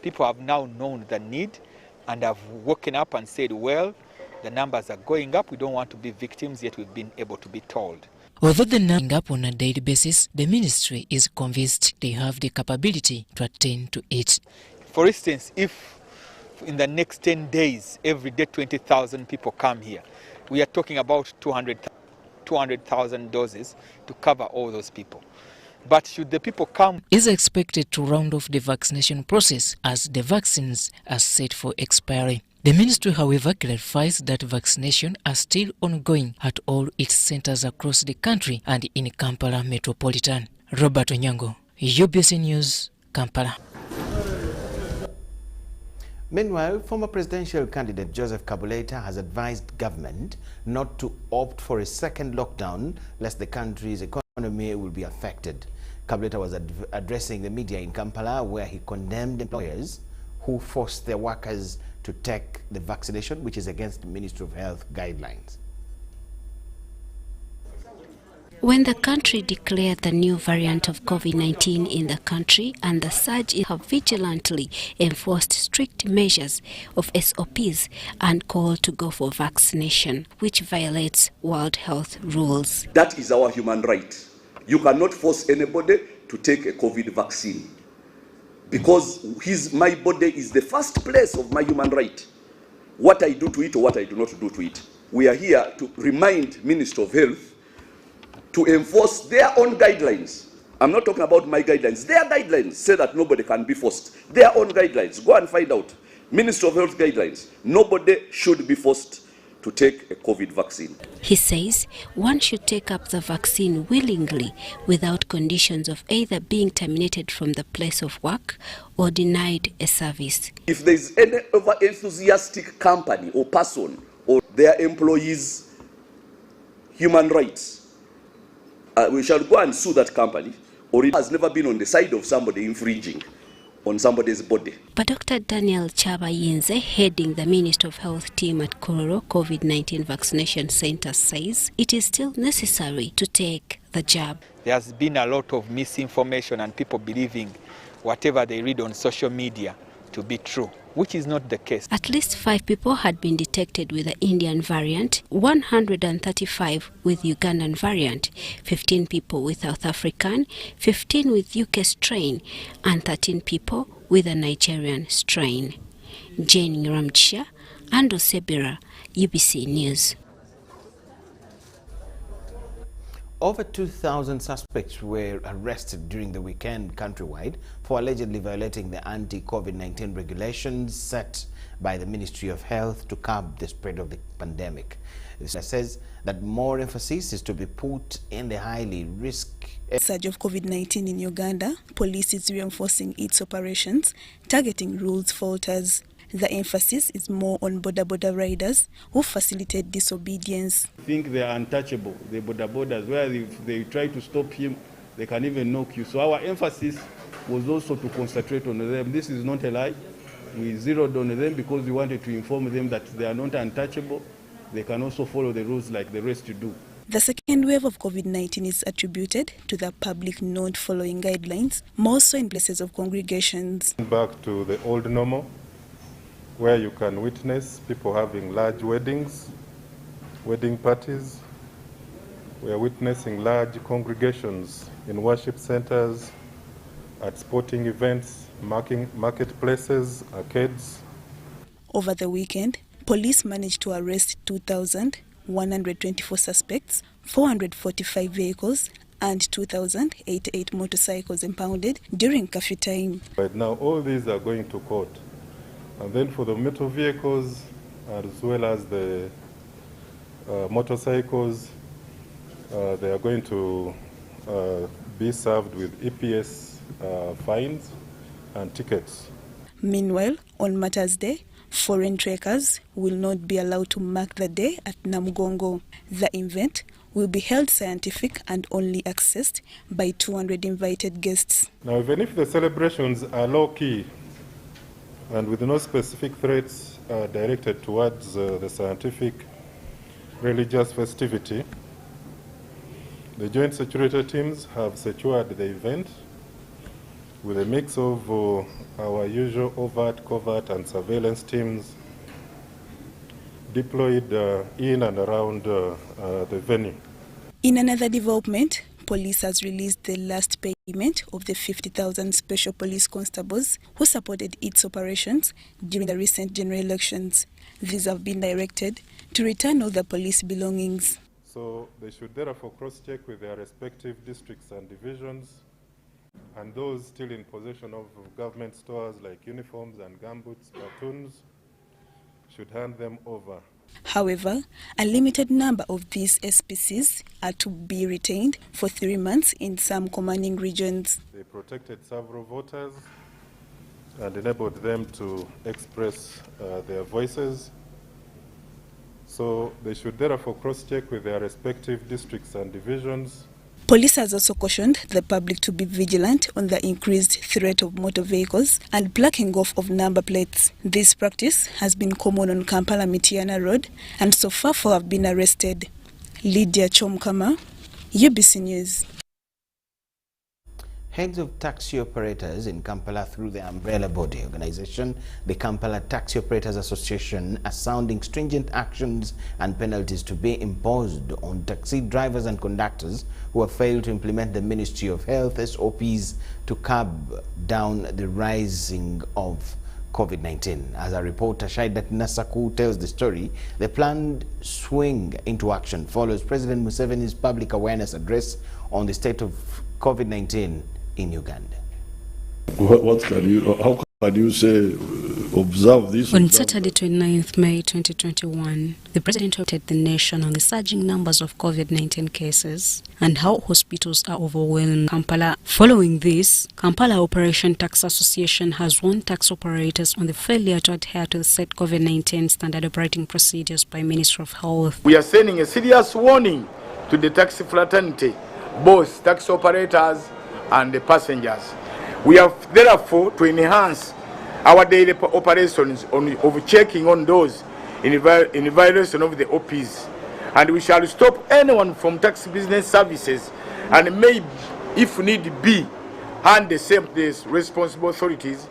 People have now known the need and have woken up and said, well, the numbers are going up. We don't want to be victims, yet we've been able to be told. Although the numbers are going up on a daily basis, the ministry is convinced they have the capability to attend to it. For instance, if in the next 10 days, every day 20,000 people come here, we are talking about 200,000 doses to cover all those people. But should the people come, is expected to round off the vaccination process as the vaccines are set for expiry. The ministry, however, clarifies that vaccination are still ongoing at all its centers across the country and in Kampala Metropolitan. Robert Onyango, UBC News, Kampala. Meanwhile, former presidential candidate Joseph Kabuleta has advised government not to opt for a second lockdown lest the country's economy will be affected. Kabuleta was addressing the media in Kampala, where he condemned employers who forced their workers to take the vaccination, which is against the Ministry of Health guidelines. When the country declared the new variant of COVID-19 in the country and the surge have vigilantly enforced strict measures of SOPs and called to go for vaccination, which violates World Health rules. That is our human right. You cannot force anybody to take a COVID vaccine because my body is the first place of my human right. What I do to it or what I do not do to it. We are here to remind Ministry of Health to enforce their own guidelines. I'm not talking about my guidelines. Their guidelines say that nobody can be forced. Their own guidelines. Go and find out. Ministry of Health guidelines. Nobody should be forced to take a COVID vaccine. He says one should take up the vaccine willingly without conditions of either being terminated from the place of work or denied a service. If there is any over-enthusiastic company or person or their employees' human rights, we shall go and sue that company, or it has never been on the side of somebody infringing on somebody's body. But Dr. Daniel Chabayinze, heading the Ministry of Health team at Kororo COVID-19 Vaccination Center, says it is still necessary to take the jab. There has been a lot of misinformation and people believing whatever they read on social media to be true, which is not the case. At least 5 people had been detected with the Indian variant, 135 with Ugandan variant, 15 people with South African, 15 with UK strain, and 13 people with a Nigerian strain. Jane Ramchisha, Ando Sebera, UBC News. Over 2,000 suspects were arrested during the weekend countrywide for allegedly violating the anti-COVID-19 regulations set by the Ministry of Health to curb the spread of the pandemic. It says that more emphasis is to be put in the highly risky surge of COVID-19 in Uganda. Police is reinforcing its operations, targeting rules faulters. The emphasis is more on border riders who facilitate disobedience. I think they are untouchable, the border, where if they try to stop him, they can even knock you. So our emphasis was also to concentrate on them. This is not a lie. We zeroed on them because we wanted to inform them that they are not untouchable. They can also follow the rules like the rest do. The second wave of COVID-19 is attributed to the public not following guidelines, more so in places of congregations. Back to the old normal, where you can witness people having large weddings, wedding parties. We are witnessing large congregations in worship centers, at sporting events, marketplaces, arcades. Over the weekend, police managed to arrest 2,124 suspects, 445 vehicles, and 2,088 motorcycles impounded during curfew time. Right now, all these are going to court. And then for the motor vehicles, as well as the motorcycles, they are going to be served with EPS fines and tickets. Meanwhile, on Martyrs' Day, foreign trekkers will not be allowed to mark the day at Namugongo. The event will be held scientific and only accessed by 200 invited guests. Now, even if the celebrations are low-key, and with no specific threats directed towards the scientific religious festivity, the joint security teams have secured the event with a mix of our usual overt, covert, and surveillance teams deployed in and around the venue. In another development, police has released the last payment of the 50,000 special police constables who supported its operations during the recent general elections. These have been directed to return all the police belongings. So they should therefore cross-check with their respective districts and divisions, and those still in possession of government stores like uniforms and gumboots, platoons, should hand them over. However, a limited number of these SPCs are to be retained for 3 months in some commanding regions. They protected several voters and enabled them to express their voices. So they should therefore cross-check with their respective districts and divisions. Police has also cautioned the public to be vigilant on the increased threat of motor vehicles and blacking off of number plates. This practice has been common on Kampala-Mityana Road, and so far 4 have been arrested. Lydia Chomkama, UBC News. Heads of taxi operators in Kampala through the umbrella body organization, the Kampala Taxi Operators Association, are sounding stringent actions and penalties to be imposed on taxi drivers and conductors who have failed to implement the Ministry of Health SOPs to curb down the rising of COVID-19. As our reporter Shaidat Nasaku tells the story, the planned swing into action follows President Museveni's public awareness address on the state of COVID-19 in Uganda. What can you, how can you say, observe this? On Saturday, 29th May 2021, the President updated the nation on the surging numbers of COVID-19 cases and how hospitals are overwhelmed in Kampala. Following this, Kampala Operation Tax Association has warned tax operators on the failure to adhere to the set COVID-19 standard operating procedures by Ministry of Health. We are sending a serious warning to the taxi fraternity, both taxi operators and the passengers. We have therefore to enhance our daily operations of checking on those in violation of the OPs, and we shall stop anyone from taxi business services and may, if need be, hand the same to the responsible authorities,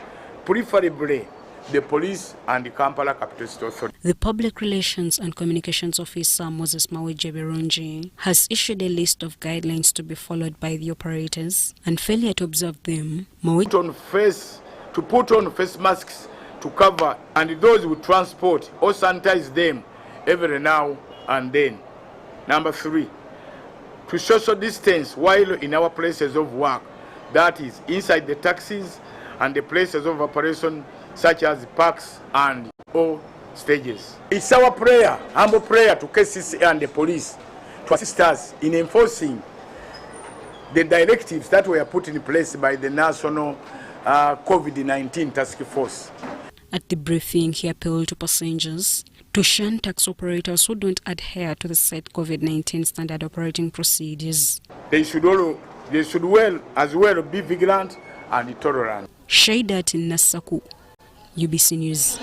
preferably the police and the Kampala Capital City Authority. The Public Relations and Communications Officer Moses Maweje Berunji has issued a list of guidelines to be followed by the operators, and failure to observe them. To put on face masks to cover, and those who transport or sanitize them every now and then. Number 3, to social distance while in our places of work, that is inside the taxis and the places of operation such as parks and all stages. It's our prayer, humble prayer to KCC and the police to assist us in enforcing the directives that were put in place by the National COVID-19 Task Force. At the briefing, he appealed to passengers to shun tax operators who don't adhere to the set COVID-19 standard operating procedures. They should as well be vigilant and tolerant. Shaidat Nasaku, UBC News.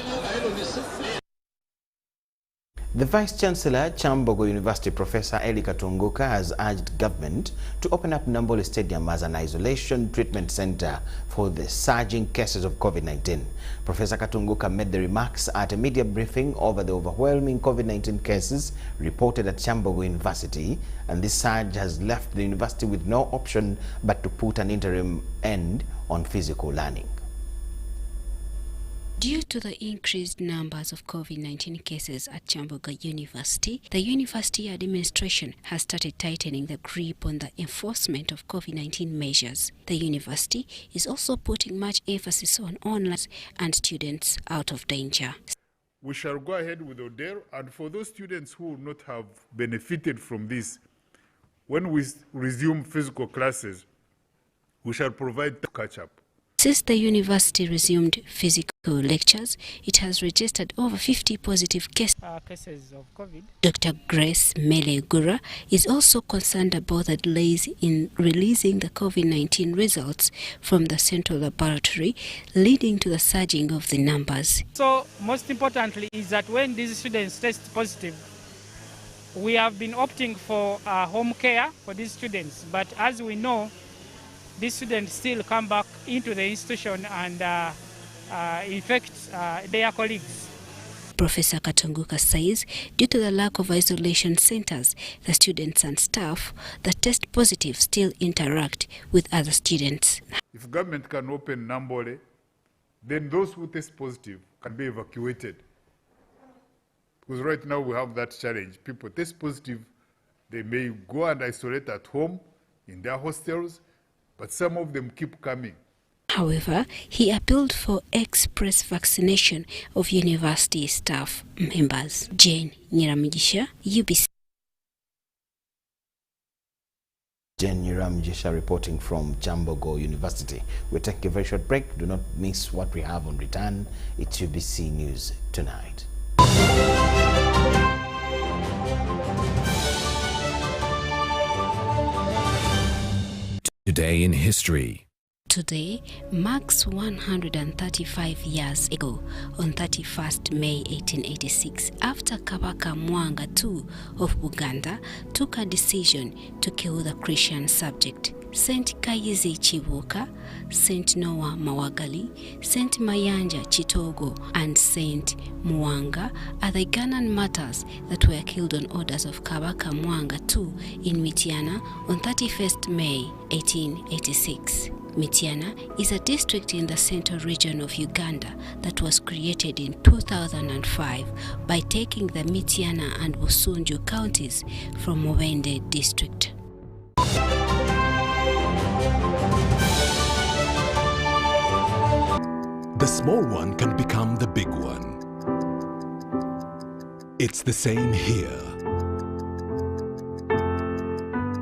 The Vice-Chancellor, Chambogo University Professor Eli Katunguka, has urged government to open up Nambole Stadium as an isolation treatment center for the surging cases of COVID-19. Professor Katunguka made the remarks at a media briefing over the overwhelming COVID-19 cases reported at Chambogo University, and this surge has left the university with no option but to put an interim end on physical learning. Due to the increased numbers of COVID-19 cases at Chambogo University, the university administration has started tightening the grip on the enforcement of COVID-19 measures. The university is also putting much emphasis on online and students out of danger. We shall go ahead with Odell, and for those students who will not have benefited from this, when we resume physical classes, we shall provide the catch-up. Since the university resumed physical lectures, it has registered over 50 positive cases of COVID. Dr. Grace Melegura is also concerned about the delays in releasing the COVID-19 results from the central laboratory, leading to the surging of the numbers. So most importantly is that when these students test positive, we have been opting for home care for these students. But as we know, these students still come back into the institution and infect their colleagues. Professor Katunguka says due to the lack of isolation centers, the students and staff that test positive still interact with other students. If government can open Nambole, then those who test positive can be evacuated. Because right now we have that challenge. People test positive, they may go and isolate at home, in their hostels, but some of them keep coming. However, he appealed for express vaccination of university staff members. Jane Nyiramujisha, UBC. Jane Nyiramujisha reporting from Chambogo University. We're taking a very short break. Do not miss what we have on return. It's UBC News Tonight. Today in history. Today marks 135 years ago, on 31st May 1886, after Kabaka Mwanga II of Buganda took a decision to kill the Christian subject. Saint Kayizi Chibuka, Saint Noah Mawagali, Saint Mayanja Chitogo, and Saint Mwanga are the Ghanaian martyrs that were killed on orders of Kabaka Mwanga II in Mityana on 31st May 1886. Mityana is a district in the central region of Uganda that was created in 2005 by taking the Mityana and Busunju counties from Mubende district. The small one can become the big one. It's the same here.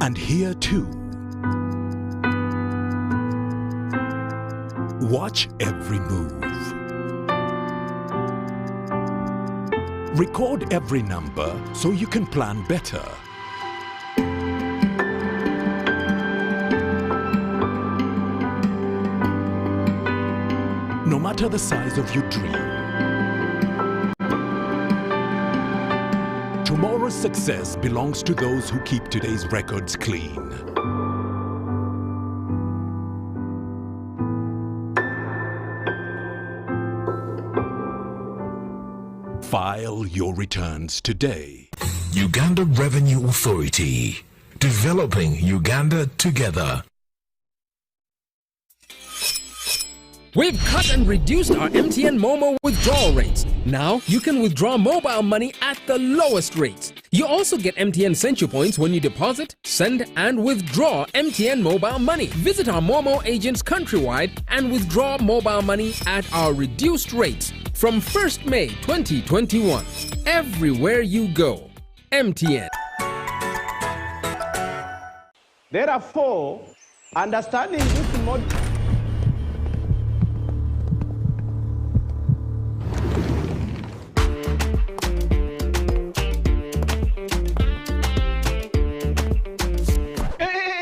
And here too. Watch every move. Record every number so you can plan better. No matter the size of your dream, tomorrow's success belongs to those who keep today's records clean. File your returns today. Uganda Revenue Authority. Developing Uganda together. We've cut and reduced our MTN Momo withdrawal rates. Now you can withdraw mobile money at the lowest rates. You also get MTN Central Points when you deposit, send, and withdraw MTN mobile money. Visit our Momo agents countrywide and withdraw mobile money at our reduced rates from 1st May 2021. Everywhere you go, MTN. Therefore, understanding this model.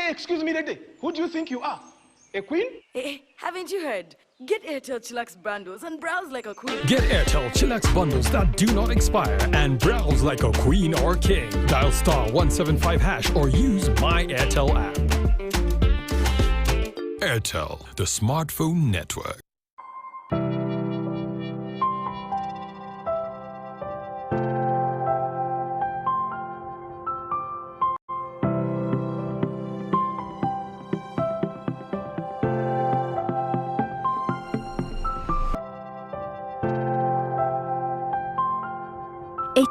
Excuse me, lady. Who do you think you are? A queen? Hey, haven't you heard? Get Airtel Chillax bundles and browse like a queen. Get Airtel Chillax bundles that do not expire and browse like a queen or king. Dial *175# or use My Airtel app. Airtel, the smartphone network.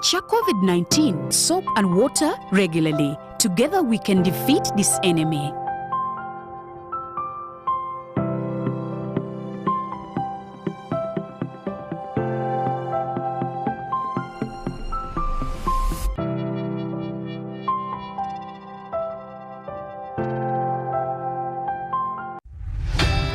Check COVID-19, soap and water regularly. Together we can defeat this enemy.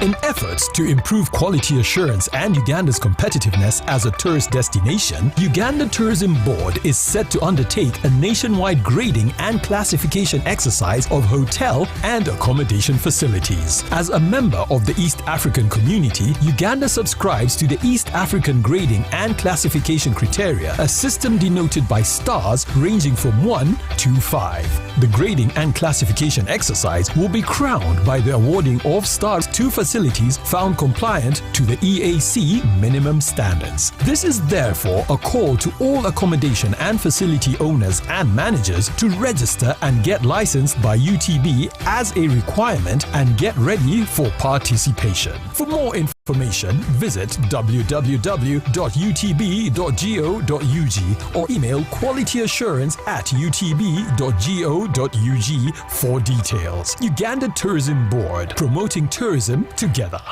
In efforts to improve quality assurance and Uganda's competitiveness as a tourist destination, Uganda Tourism Board is set to undertake a nationwide grading and classification exercise of hotel and accommodation facilities. As a member of the East African community, Uganda subscribes to the East African Grading and Classification Criteria, a system denoted by stars ranging from 1 to 5. The grading and classification exercise will be crowned by the awarding of stars to facilities found compliant to the EAC minimum standards. This is therefore a call to all accommodation and facility owners and managers to register and get licensed by UTB as a requirement and get ready for participation. For more information, visit www.utb.go.ug or email qualityassurance@utb.go.ug for details. Uganda Tourism Board, promoting tourism together.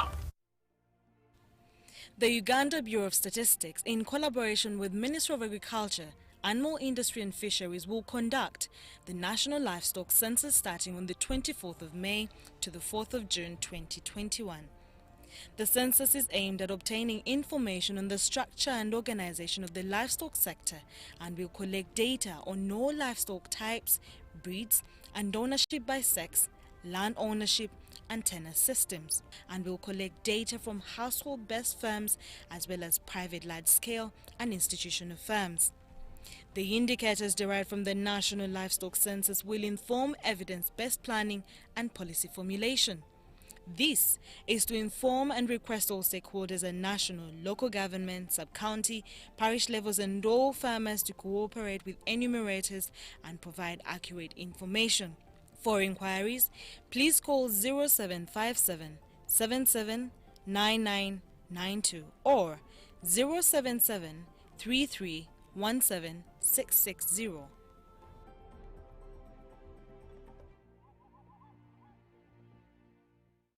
The Uganda Bureau of Statistics, in collaboration with Ministry of Agriculture, Animal Industry and Fisheries, will conduct the National Livestock Census starting on the 24th of May to the 4th of June 2021. The census is aimed at obtaining information on the structure and organization of the livestock sector and will collect data on all livestock types, breeds, and ownership by sex, land ownership, and tenure systems, and will collect data from household-based firms as well as private large-scale and institutional firms. The indicators derived from the National Livestock Census will inform evidence-based planning and policy formulation. This is to inform and request all stakeholders at national, local government, sub-county, parish levels and all farmers to cooperate with enumerators and provide accurate information. For inquiries, please call 0757 779992 or 077 3317 660.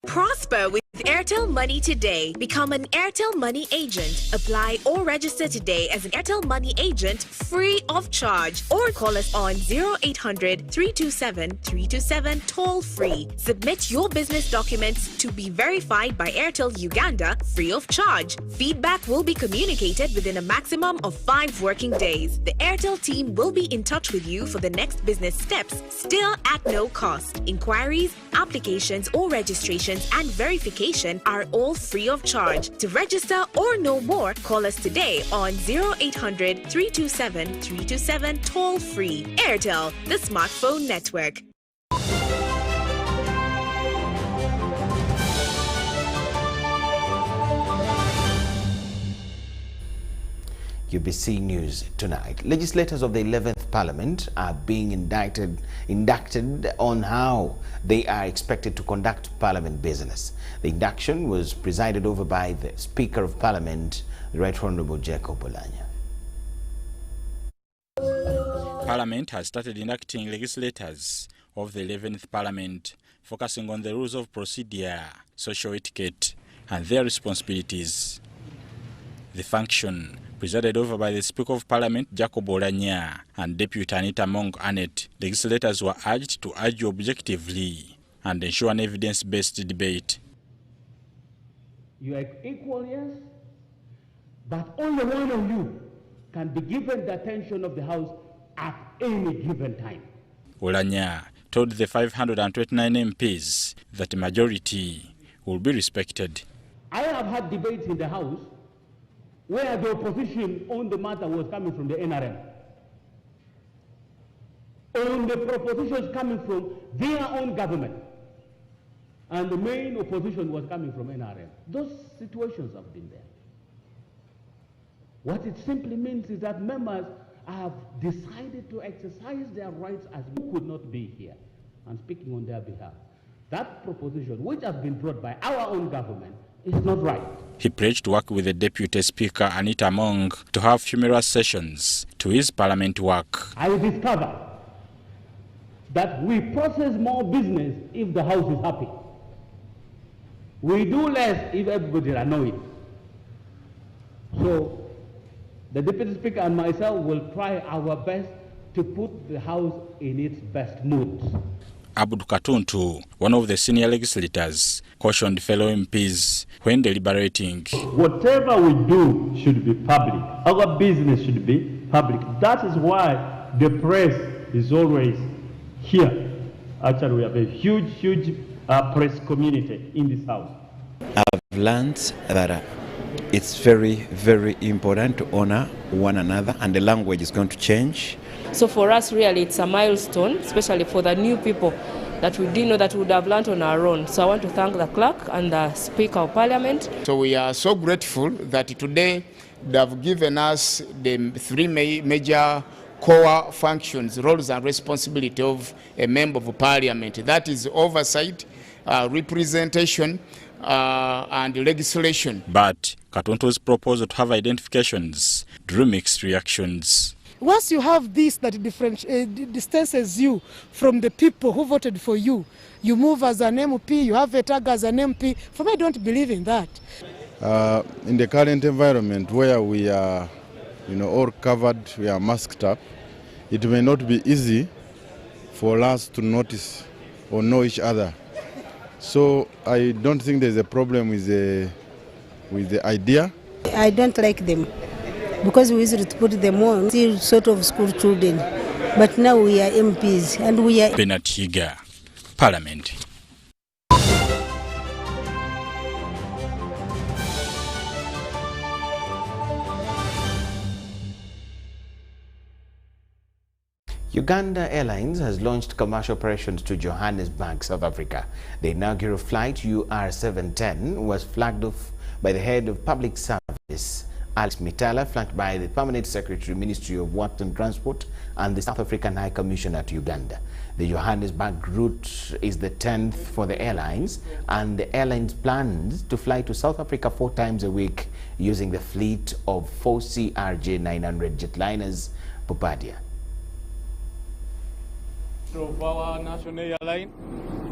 Prosper with Airtel Money today. Become an Airtel Money agent. Apply or register today as an Airtel Money agent free of charge. Or call us on 0800 327 327 toll free. Submit your business documents to be verified by Airtel Uganda free of charge. Feedback will be communicated within a maximum of 5 working days. The Airtel team will be in touch with you for the next business steps, still at no cost. Inquiries, applications or registrations and verification are all free of charge. To register or know more, call us today on 0800 327 327 toll free. Airtel, the smartphone network. UBC News tonight. Legislators of the 11th Parliament are being inducted on how they are expected to conduct Parliament business. The induction was presided over by the Speaker of Parliament, the Right Honourable Jacob Olanya. Parliament has started inducting legislators of the 11th Parliament, focusing on the rules of procedure, social etiquette, and their responsibilities. The function, presided over by the Speaker of Parliament, Jacob Olanya, and Deputy Anita Mong Anet, legislators were urged to argue objectively and ensure an evidence-based debate. You are equal, yes, but only one of you can be given the attention of the House at any given time. Olanya told the 529 MPs that the majority will be respected. I have had debates in the House where the opposition on the matter was coming from the NRM, on the propositions coming from their own government, and the main opposition was coming from NRM. Those situations have been there. What it simply means is that members have decided to exercise their rights as who could not be here, and speaking on their behalf. That proposition, which has been brought by our own government, is not right. He pledged to work with the Deputy Speaker, Anita Mong, to have humorous sessions to his Parliament work. I discovered that we process more business if the House is happy. We do less if everybody is annoyed. So, the Deputy Speaker and myself will try our best to put the House in its best mood. Abud Katuntu, one of the senior legislators, cautioned fellow MPs when deliberating. Whatever we do should be public. Our business should be public. That is why the press is always here. Actually, we have a huge press community in this house. I've learned that it's very important to honor one another, and the language is going to change. So for us, really, it's a milestone, especially for the new people that we didn't know that we would have learned on our own. So I want to thank the clerk and the Speaker of Parliament. So we are so grateful that today they have given us the three major core functions, roles and responsibility of a member of Parliament. That is oversight, representation, and legislation. But Katonto's proposal to have identifications drew mixed reactions. Once you have this that distances you from the people who voted for you, you move as an MP, you have a tag as an MP. For me, I don't believe in that. In the current environment where we are, all covered, we are masked up, it may not be easy for us to notice or know each other. So I don't think there's a problem with the idea. I don't like them because we used to put them on still sort of school children, but now we are MPs and we are. Bernard Higa, Parliament. Uganda Airlines has launched commercial operations to Johannesburg, South Africa. The inaugural flight, UR710, was flagged off by the head of public service, Alex Micheal, flanked by the Permanent Secretary, Ministry of Works and Transport, and the South African High Commissioner to Uganda. The Johannesburg route is the 10th for the airlines, and the airlines plans to fly to South Africa 4 times a week using the fleet of 4 CRJ900 jetliners, Bombardier. Of our national airline,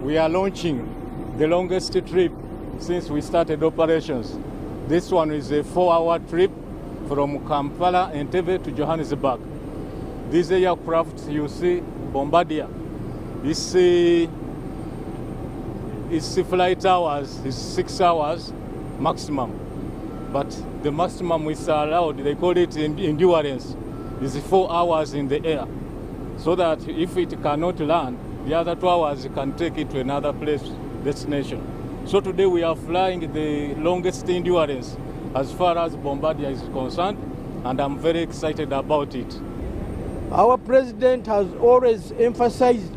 we are launching the longest trip since we started operations. This one is a 4-hour trip from Kampala, Entebbe to Johannesburg. This aircraft you see, Bombardier, its flight hours is 6 hours maximum, but the maximum is allowed, they call it endurance, is 4 hours in the air. So that if it cannot land, the other 2 hours can take it to another place, destination. So today we are flying the longest endurance as far as Bombardier is concerned, and I'm very excited about it. Our president has always emphasized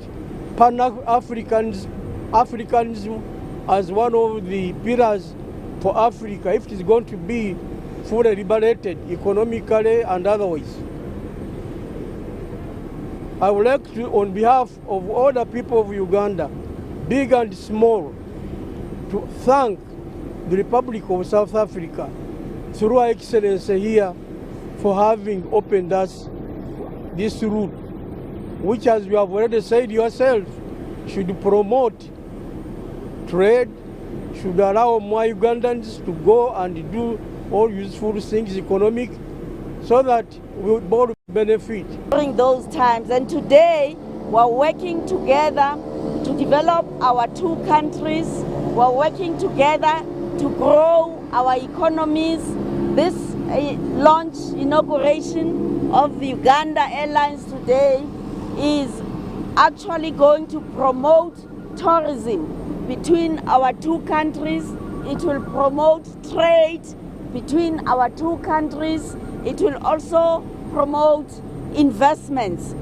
Pan-Africanism as one of the pillars for Africa if it is going to be fully liberated economically and otherwise. I would like to, on behalf of all the people of Uganda, big and small, to thank the Republic of South Africa through Her Excellency here for having opened us this route, which, as you have already said yourself, should promote trade, should allow more Ugandans to go and do all useful things economic, so that we will both benefit. During those times, and today we're working together to develop our two countries. We're working together to grow our economies. This launch inauguration of the Uganda Airlines today is actually going to promote tourism between our two countries. It will promote trade between our two countries. It will also promote investments.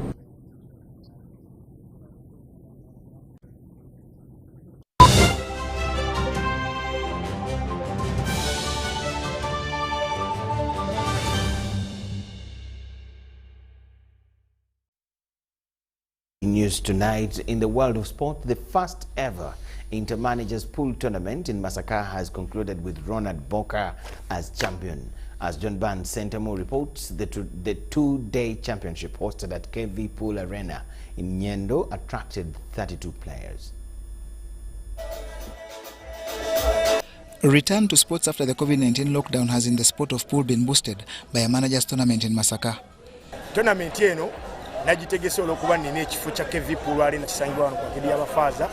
News tonight. In the world of sport, the first ever Intermanagers Pool Tournament in Masaka has concluded with Ronald Boka as champion. As John Barnes Sentamo reports, the two-day championship hosted at KV Pool Arena in Nyendo attracted 32 players. Return to sports after the COVID-19 lockdown has in the sport of pool been boosted by a managers tournament in Masaka. Tournament yeno nagitegese olwokuba nina ekifo kya KV Pool Arena kisangibwa wano kwa kidi y'abafaaza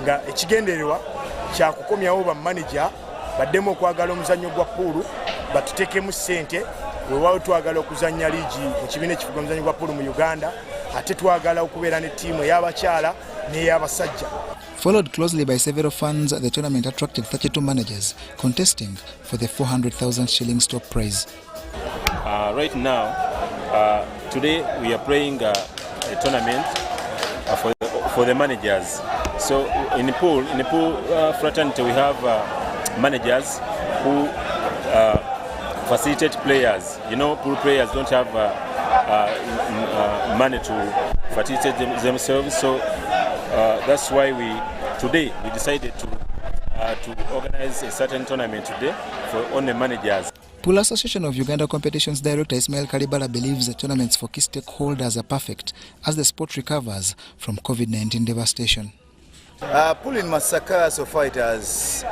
nga ekigendererwa kya kukomyawo ba manager baddemu okwagala omuzannyo gwa pool batutekemu ssente weewaawo twagala okuzannya liigi mu kibiina ekifuga omuzannyo gwa pool mu Uganda ate twagala okubeera ne ttiimu ey'abakyala n'ey'abasajja. Followed closely by several funds, the tournament attracted 32 managers contesting for the 400,000 shillings top prize. Right now, today we are playing a tournament for the managers. So in the pool fraternity, we have managers who facilitate players. You know, pool players don't have money to facilitate themselves. So that's why today we decided to organize a certain tournament today for only managers. Pool Association of Uganda Competitions Director Ismail Kalibala believes the tournaments for key stakeholders are perfect as the sport recovers from COVID-19 devastation. Pool in Masaka so far it has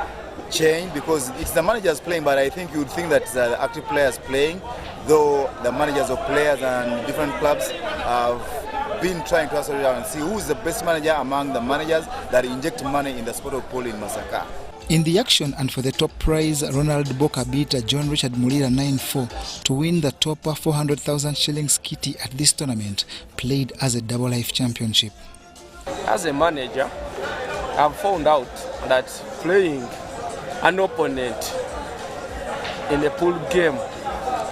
changed because it's the managers playing, but I think you would think that it's the active players playing, though the managers of players and different clubs have been trying to assess and see who is the best manager among the managers that inject money in the sport of pool in Masaka. In the action and for the top prize, Ronald Boka beat John Richard Mulira 9-4 to win the top 400,000 shillings kitty at this tournament, played as a double life championship. As a manager, I've found out that playing an opponent in a pool game,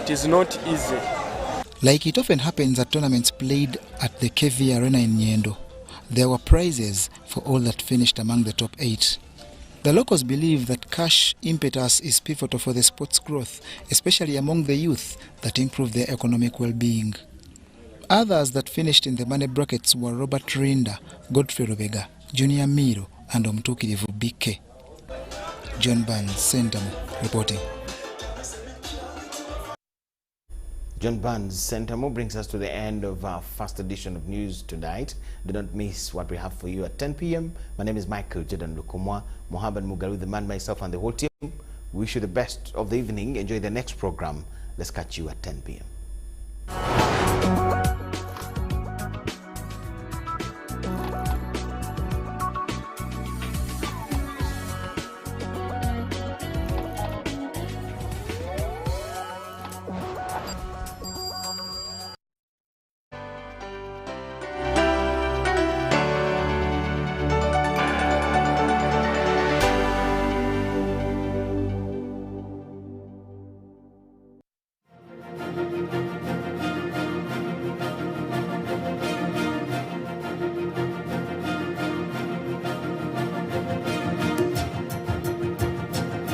it is not easy. Like it often happens at tournaments played at the KV Arena in Nyendo, there were prizes for all that finished among the top 8. The locals believe that cash impetus is pivotal for the sport's growth, especially among the youth that improve their economic well-being. Others that finished in the money brackets were Robert Rinda, Godfrey Rubega, Junior Miro, and Omtukirivu BK. John Barnes, Sentamo, reporting. John Barnes, Sentamo, brings us to the end of our first edition of news tonight. Do not miss what we have for you at 10 p.m. My name is Micheal Lukomwa, Mohammed Mugalu, the man, myself, and the whole team. Wish you the best of the evening. Enjoy the next program. Let's catch you at 10 p.m.